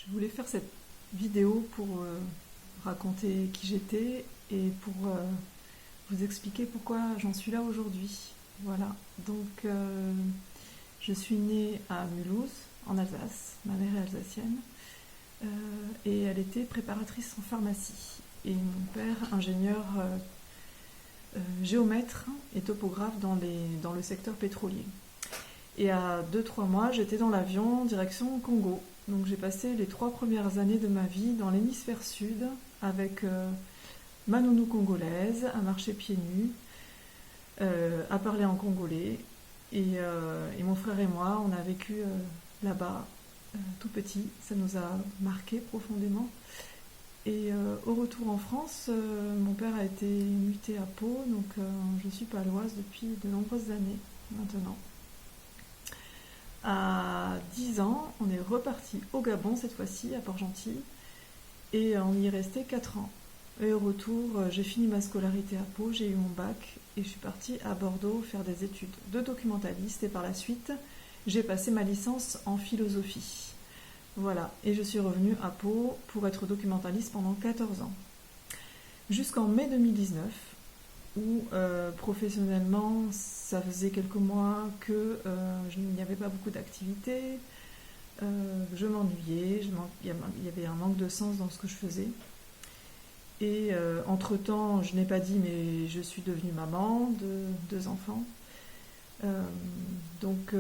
Je voulais faire cette vidéo pour raconter qui j'étais et pour vous expliquer pourquoi j'en suis là aujourd'hui. Voilà, donc je suis née à Mulhouse, en Alsace. Ma mère est alsacienne et elle était préparatrice en pharmacie. Et mon père, ingénieur géomètre et topographe dans le secteur pétrolier. Et à 2-3 mois, j'étais dans l'avion direction Congo. Donc j'ai passé les 3 premières années de ma vie dans l'hémisphère sud avec ma nounou congolaise, à marcher pieds nus, à parler en congolais. Et mon frère et moi, on a vécu là-bas tout petit. Ça nous a marqué profondément. Et au retour en France, mon père a été muté à Pau, donc je suis paloise depuis de nombreuses années maintenant. À 10 ans, on est reparti au Gabon cette fois-ci, à Port-Gentil, et on y est resté 4 ans. Et au retour, j'ai fini ma scolarité à Pau, j'ai eu mon bac, et je suis partie à Bordeaux faire des études de documentaliste, et par la suite, j'ai passé ma licence en philosophie. Voilà, et je suis revenue à Pau pour être documentaliste pendant 14 ans. Jusqu'en mai 2019, où professionnellement, ça faisait quelques mois que il n'y avait pas beaucoup d'activités, je m'ennuyais, il y avait un manque de sens dans ce que je faisais. Et entre-temps, je n'ai pas dit, mais je suis devenue maman de 2 enfants. Donc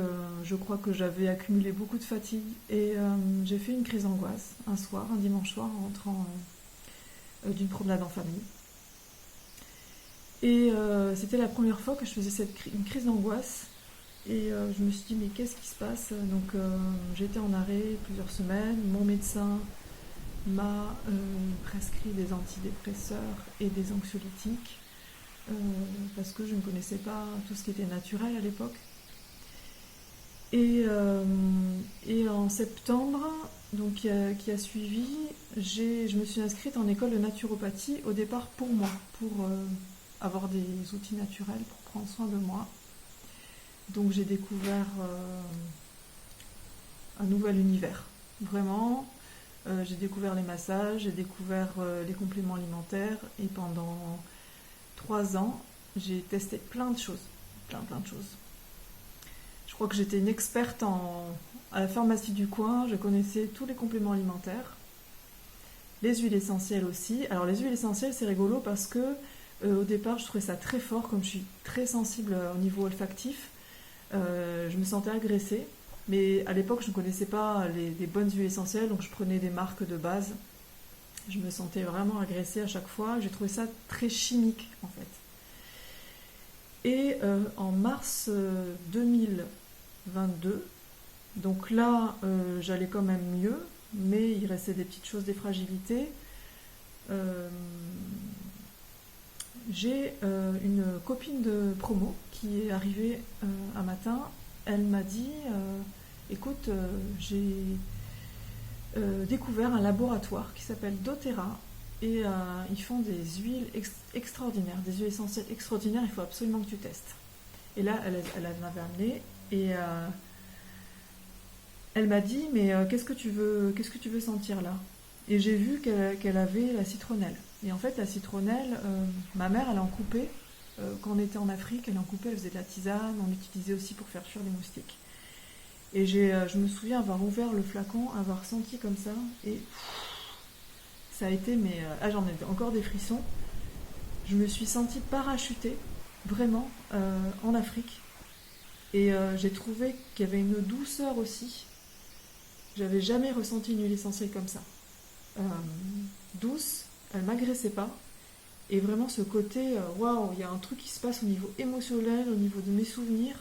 je crois que j'avais accumulé beaucoup de fatigue et j'ai fait une crise d'angoisse un dimanche soir, en rentrant d'une promenade en famille. Et c'était la première fois que je faisais une crise d'angoisse. Et je me suis dit, mais qu'est-ce qui se passe? Donc j'étais en arrêt plusieurs semaines. Mon médecin m'a prescrit des antidépresseurs et des anxiolytiques parce que je ne connaissais pas tout ce qui était naturel à l'époque. Et en septembre, donc, qui a suivi, je me suis inscrite en école de naturopathie au départ pour moi, pour avoir des outils naturels pour prendre soin de moi. Donc j'ai découvert un nouvel univers, vraiment. J'ai découvert les massages, j'ai découvert les compléments alimentaires et pendant 3 ans, j'ai testé plein de choses, plein de choses. Je crois que j'étais une experte à la pharmacie du coin, je connaissais tous les compléments alimentaires, les huiles essentielles aussi. Alors les huiles essentielles, c'est rigolo parce que au départ, je trouvais ça très fort, comme je suis très sensible au niveau olfactif. Je me sentais agressée, mais à l'époque, je ne connaissais pas les bonnes huiles essentielles, donc je prenais des marques de base. Je me sentais vraiment agressée à chaque fois. J'ai trouvé ça très chimique, en fait. Et en mars 2022, donc là, j'allais quand même mieux, mais il restait des petites choses, des fragilités. J'ai une copine de promo qui est arrivée un matin. Elle m'a dit écoute, j'ai découvert un laboratoire qui s'appelle doTERRA et ils font des huiles extraordinaires, des huiles essentielles extraordinaires, il faut absolument que tu testes. Et là, elle m'avait amené et elle m'a dit mais qu'est-ce que tu veux sentir là? Et j'ai vu qu'elle avait la citronnelle. Et en fait, la citronnelle, ma mère, elle en coupait. Quand on était en Afrique, elle en coupait, elle faisait de la tisane. On l'utilisait aussi pour faire fuir les moustiques. Et je me souviens avoir ouvert le flacon, avoir senti comme ça. Et ça a été, mais j'en ai encore des frissons. Je me suis sentie parachutée, vraiment, en Afrique. Et j'ai trouvé qu'il y avait une douceur aussi. J'avais jamais ressenti une huile essentielle comme ça. Douce, elle m'agressait pas. Et vraiment ce côté, waouh, il y a un truc qui se passe au niveau émotionnel, au niveau de mes souvenirs.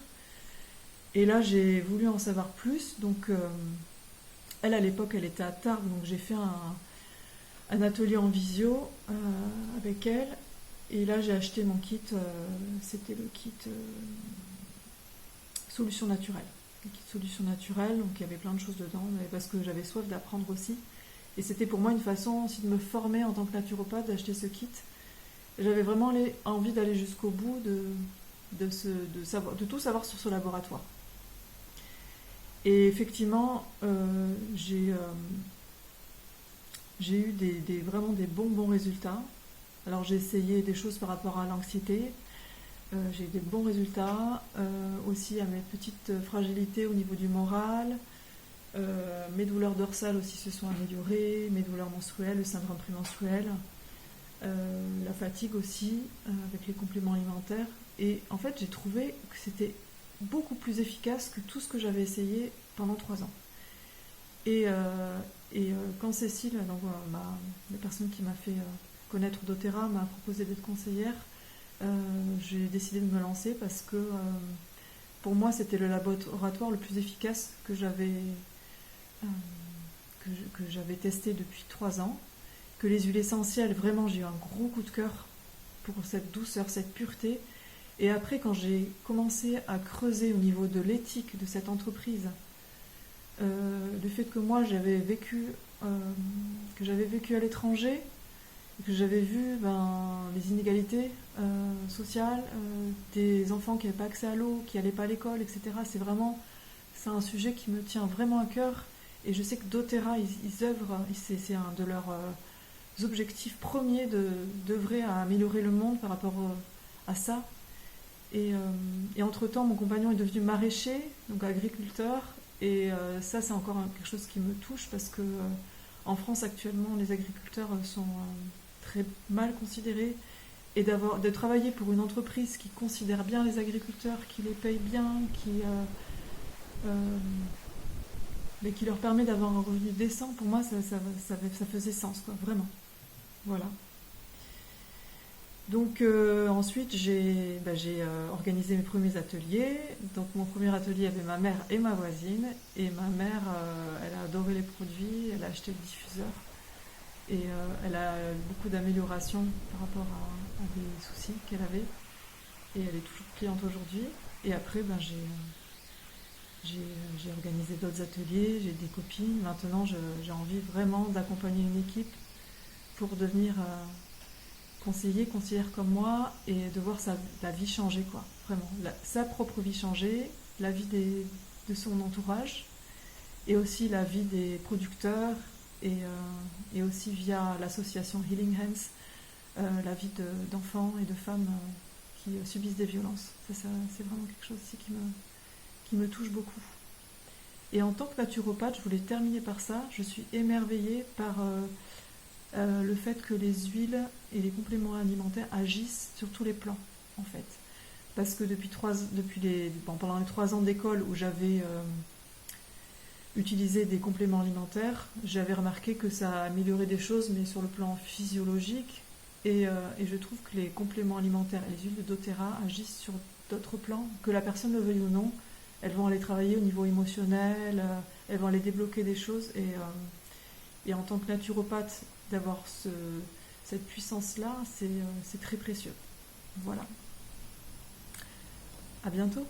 Et là, j'ai voulu en savoir plus. Donc, elle, à l'époque, elle était à Tarbes. Donc, j'ai fait un atelier en visio avec elle. Et là, j'ai acheté mon kit. C'était le kit Solutions Naturelles. Le kit Solutions Naturelles. Donc, il y avait plein de choses dedans. Mais parce que j'avais soif d'apprendre aussi. Et c'était pour moi une façon aussi de me former en tant que naturopathe, d'acheter ce kit. J'avais vraiment envie d'aller jusqu'au bout de tout savoir sur ce laboratoire. Et effectivement, j'ai J'ai eu vraiment des bons résultats. Alors j'ai essayé des choses par rapport à l'anxiété. J'ai eu des bons résultats. Aussi à mes petites fragilités au niveau du moral. Mes douleurs dorsales aussi se sont améliorées. Mes douleurs menstruelles, le syndrome prémenstruel. La fatigue aussi, avec les compléments alimentaires. Et en fait, j'ai trouvé que c'était beaucoup plus efficace que tout ce que j'avais essayé pendant 3 ans. Et, quand Cécile, donc, la personne qui m'a fait connaître doTERRA, m'a proposé d'être conseillère, j'ai décidé de me lancer parce que pour moi, c'était le laboratoire le plus efficace euh, que j'avais testé depuis 3 ans. Que les huiles essentielles, vraiment, j'ai eu un gros coup de cœur pour cette douceur, cette pureté. Et après, quand j'ai commencé à creuser au niveau de l'éthique de cette entreprise, le fait que moi que j'avais vécu à l'étranger, que j'avais vu les inégalités sociales, des enfants qui n'avaient pas accès à l'eau, qui n'allaient pas à l'école, etc. C'est un sujet qui me tient vraiment à cœur. Et je sais que doTERRA, ils œuvrent, c'est un de leurs objectifs premiers d'œuvrer à améliorer le monde par rapport à ça. Et entre-temps, mon compagnon est devenu maraîcher, donc agriculteur. Et ça, c'est encore quelque chose qui me touche parce que en France, actuellement, les agriculteurs sont très mal considérés. Et de travailler pour une entreprise qui considère bien les agriculteurs, qui les paye bien, mais qui leur permet d'avoir un revenu décent, pour moi, ça faisait sens, quoi, vraiment. Voilà. Donc ensuite j'ai organisé mes premiers ateliers. Donc mon premier atelier avait ma mère et ma voisine. Et ma mère, elle a adoré les produits, elle a acheté le diffuseur. Et elle a eu beaucoup d'améliorations par rapport à des soucis qu'elle avait. Et elle est toujours cliente aujourd'hui. Et après j'ai organisé d'autres ateliers, j'ai des copines. Maintenant j'ai envie vraiment d'accompagner une équipe pour devenir conseillère comme moi et de voir la vie changer, quoi. Vraiment, sa propre vie changer, la vie de son entourage et aussi la vie des producteurs et aussi via l'association Healing Hands, la vie d'enfants et de femmes qui subissent des violences. Ça, c'est vraiment quelque chose aussi qui me touche beaucoup. Et en tant que naturopathe, je voulais terminer par ça. Je suis émerveillée par le fait que les huiles et les compléments alimentaires agissent sur tous les plans, en fait. Parce que pendant les 3 ans d'école où j'avais utilisé des compléments alimentaires, j'avais remarqué que ça améliorait des choses, mais sur le plan physiologique. Et je trouve que les compléments alimentaires et les huiles de doTERRA agissent sur d'autres plans, que la personne le veuille ou non. Elles vont aller travailler au niveau émotionnel, elles vont aller débloquer des choses. Et en tant que naturopathe, d'avoir cette puissance-là, c'est très précieux. Voilà. À bientôt.